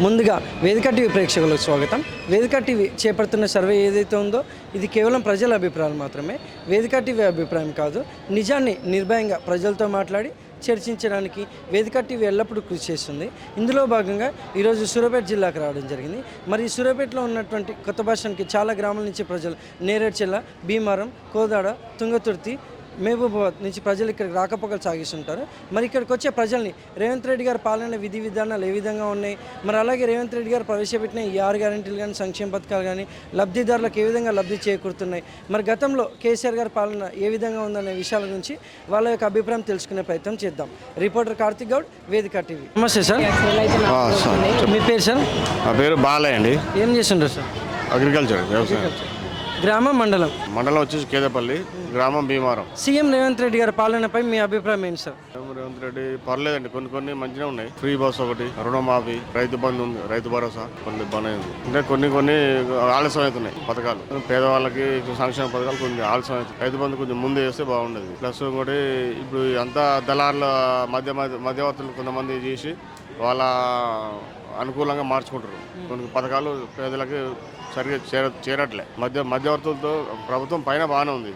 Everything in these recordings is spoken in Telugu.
ముందుగా వేదిక టీవీ ప్రేక్షకులకు స్వాగతం. వేదిక టీవీ చేపడుతున్న సర్వే ఏదైతే ఉందో ఇది కేవలం ప్రజల అభిప్రాయాలు మాత్రమే. వేదిక టీవీ అభిప్రాయం కాదు. నిజాన్ని నిర్భయంగా ప్రజలతో మాట్లాడి చర్చించడానికి వేదిక టీవీ ఎల్లప్పుడూ కృషి చేస్తుంది. ఇందులో భాగంగా ఈరోజు సూర్యాపేట జిల్లాకు రావడం జరిగింది. మరి ఈ సూర్యాపేటలో ఉన్నటువంటి కొత్త భాషకి చాలా గ్రామాల నుంచి ప్రజలు నేరేడ్చెల్ల, భీమారం, కోదాడ, తుంగతుర్తి, మహబూబాబాద్ నుంచి ప్రజలు ఇక్కడికి రాకపోకలు సాగిస్తుంటారు. మరి ఇక్కడికి వచ్చే ప్రజల్ని రేవంత్ రెడ్డి గారి పాలన విధి విధానాలు ఏ విధంగా ఉన్నాయి, మరి అలాగే రేవంత్ రెడ్డి గారు ప్రవేశపెట్టిన ఈ 6 గ్యారెంటీలు కానీ, సంక్షేమ పథకాలు కానీ లబ్ధిదారులకు ఏ విధంగా లబ్ధి చేకూరుతున్నాయి, మరి గతంలో కేసీఆర్ గారి పాలన ఏ విధంగా ఉందనే విషయాల గురించి వాళ్ళ యొక్క అభిప్రాయం తెలుసుకునే ప్రయత్నం చేద్దాం. రిపోర్టర్ కార్తిక్ గౌడ్, వేదిక టీవీ. నమస్తే సార్, మీ పేరు సార్? నా పేరు బాలయ్య అండి. ఏం చేస్తుంటారు సార్? అగ్రికల్చర్, వ్యవసాయం. గ్రామం, మండలం? మండలం వచ్చేసి కేదపల్లి, గ్రామం భీమారం. సీఎం రేవంత్ రెడ్డి గారి పాలనపై మీ అభిప్రాయం ఏంటి సార్? రేవంత్ రెడ్డి పర్లేదండి, కొన్ని మంచిగా ఉన్నాయి. ఫ్రీ బస్ ఒకటి, రుణమాఫీ, రైతు బంధు ఉంది, రైతు భరోసా కొన్ని బాగానే ఉంది. అంటే కొన్ని ఆలస్యం అవుతున్నాయి పథకాలు. పేదవాళ్ళకి సంక్షేమ పథకాలు కొన్ని ఆలస్యం అవుతుంది. రైతు బంధు కొంచెం ముందు చేస్తే బాగుండేది. ప్లస్ ఇంకోటి ఇప్పుడు అంతా దళారుల మధ్యవర్తులు కొంతమంది చేసి వాళ్ళ అనుకూలంగా మార్చుకుంటారు. కొన్ని పథకాలు పేదలకి సరిగ్గా చేరట్లే. మధ్యవర్తులతో ప్రభుత్వం పైన బాగానే ఉంది,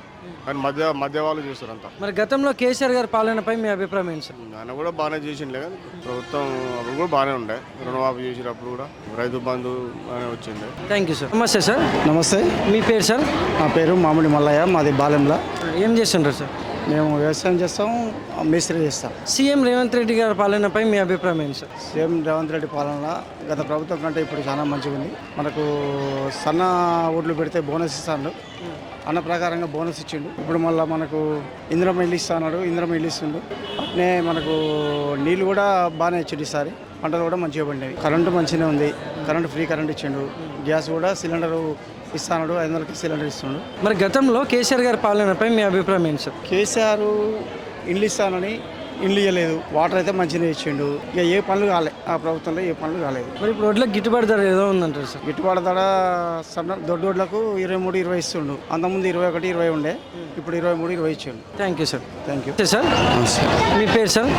కానీ మధ్య వాళ్ళు చేస్తారు అంతా. మరి గతంలో కేసీఆర్ గారి పాలనపై మీ అభిప్రాయం ఏంటి సార్? ఆయన కూడా బాగానే చేసిండే, కానీ ప్రభుత్వం అప్పుడు కూడా బాగానే ఉండే. రుణమాఫీ చేసినప్పుడు కూడా రైతు బంధు బాగానే వచ్చిండే. Thank you sir. నమస్తే సార్. నమస్తే. మీ పేరు సార్? నా పేరు మామిడి మల్లయ్య, మాది బాలెంల. ఏం చేస్తుంటారు సార్? మేము వ్యవసాయం చేస్తాం, మేస్త్రి చేస్తాం. సీఎం రేవంత్ రెడ్డి గారి పాలనపై మీ అభిప్రాయం ఏంటి సార్? సీఎం రేవంత్ రెడ్డి పాలన గత ప్రభుత్వం కంటే ఇప్పుడు చాలా మంచిగా ఉంది. మనకు సన్న ఓట్లు పెడితే బోనస్ ఇస్తాడు, అన్న ప్రకారంగా బోనస్ ఇచ్చిండు. ఇప్పుడు మళ్ళీ మనకు ఇంద్రమ్మ ఇల్లు ఇస్తాడు, ఇంద్రమ్మ ఇల్లు ఇస్తుండు. అట్నే మనకు నీళ్ళు కూడా బాగానే ఇచ్చిండు ఈసారి. పంటలు కూడా మంచిగా పండినవి. కరెంటు మంచిగానే ఉంది, కరెంటు ఫ్రీ కరెంట్ ఇచ్చిండు. గ్యాస్ కూడా సిలిండరు ఇస్తాడు, 500కి సిలిండర్ ఇస్తుండు. మరి గతంలో కేసీఆర్ గారి పాలనపై మీ అభిప్రాయం ఏంటి సార్? కేసీఆర్ ఇండ్లు ఇస్తానని ఇండ్లు ఇవ్వలేదు, వాటర్ అయితే మంచిగా ఇచ్చిండు. ఇక ఏ పనులు కాలే, ఆ ప్రభుత్వంలో ఏ పనులు కాలేదు. మరి ఇప్పుడు వడ్లకు గిట్టుబాటు ధర ఏదో ఉందంటారు సార్? గిట్టుబాటు ధర సన్న దొడ్డోడ్లకు 23-20 ఇస్తుండు. అంతకుముందు 21-20 ఉండే, ఇప్పుడు 23-20 ఇచ్చిండు. Thank you sir. Thank you sir. మీ పేరు సార్?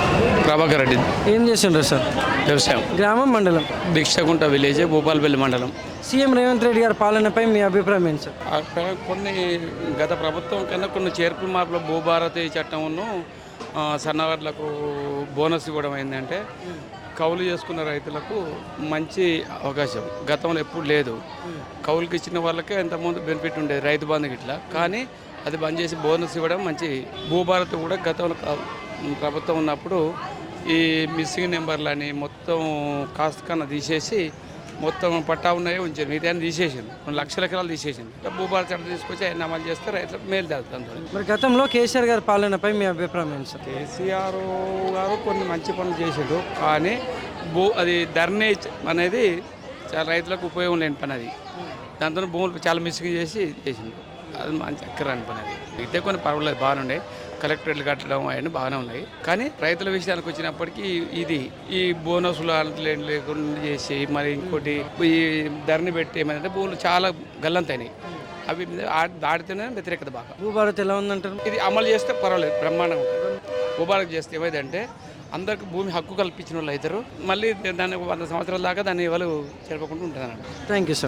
ప్రభాకర్ రెడ్డి. ఏం చేస్తుంటారు సార్? వ్యవసాయం. గ్రామం, మండలం? భిక్షకుంట విలేజ్, భూపాలపల్లి మండలం. సీఎం రేవంత్ రెడ్డి గారి పాలనపై మీ అభిప్రాయం ఏంటి సార్? కొన్ని గత ప్రభుత్వం కన్నా కొన్ని చేర్పుల మార్పులు, భూభారతి చట్టంను సన్నవాళ్ళకు బోనస్ ఇవ్వడం ఏంటంటే కౌలు చేసుకున్న రైతులకు మంచి అవకాశం. గతంలో ఎప్పుడు లేదు. కౌలుకి ఇచ్చిన వాళ్ళకే ఎంతమంది బెనిఫిట్ ఉండేది, రైతు బంధుకి ఇట్లా. కానీ అది బంద్ చేసి బోనస్ ఇవ్వడం మంచి. భూభారతి కూడా గతంలో ప్రభుత్వం ఉన్నప్పుడు ఈ మిస్సింగ్ నెంబర్లని మొత్తం కాస్త కన్నా తీసేసి మొత్తం పట్టా ఉన్నాయో ఉంచారు, మిగతా తీసేసింది. 2 లక్షల ఎకరాలు తీసేసింది. భూభారతి చట్టం తీసుకొచ్చి ఆయన అమలు చేస్తే రైతులకు మేలు జరుగుతుంది. మరి గతంలో కేసీఆర్ గారి పాలనపై మీ అభిప్రాయం ఏంటి సార్? కేసీఆర్ గారు కొన్ని మంచి పనులు చేసాడు, కానీ అది ధరణి అనేది చాలా రైతులకు ఉపయోగం లేని పని. అది దాంతో భూములు చాలా మిస్సింగ్ చేసింది. అది మంచి అక్కరాని పని. అది అయితే కొన్ని పర్వాలేదు, బాగానే ఉండే. కలెక్టరేట్లు కట్టడం అవన్నీ బాగానే ఉన్నాయి. కానీ రైతుల విషయానికి వచ్చినప్పటికీ ఈ బోనస్లు లేకుండా చేసి, మరి ఇంకోటి ఈ ధరని పెట్టి ఏమైందంటే భూములు చాలా గల్లంతైనాయి. అవి దాడితేనే వ్యతిరేకత బాగా. భూభారతి ఎలా ఉందంటారు? ఇది అమలు చేస్తే పర్వాలేదు, బ్రహ్మాండంగా ఉంటుంది. భూభారతి చేస్తే ఏమైందంటే అందరికి భూమి హక్కు కల్పించిన వాళ్ళు అవుతారు. మళ్ళీ దాన్ని 100 సంవత్సరాల దాకా దాన్ని ఎవరు జరపకుండా ఉంటుంది అన్నట్టు. Thank you sir.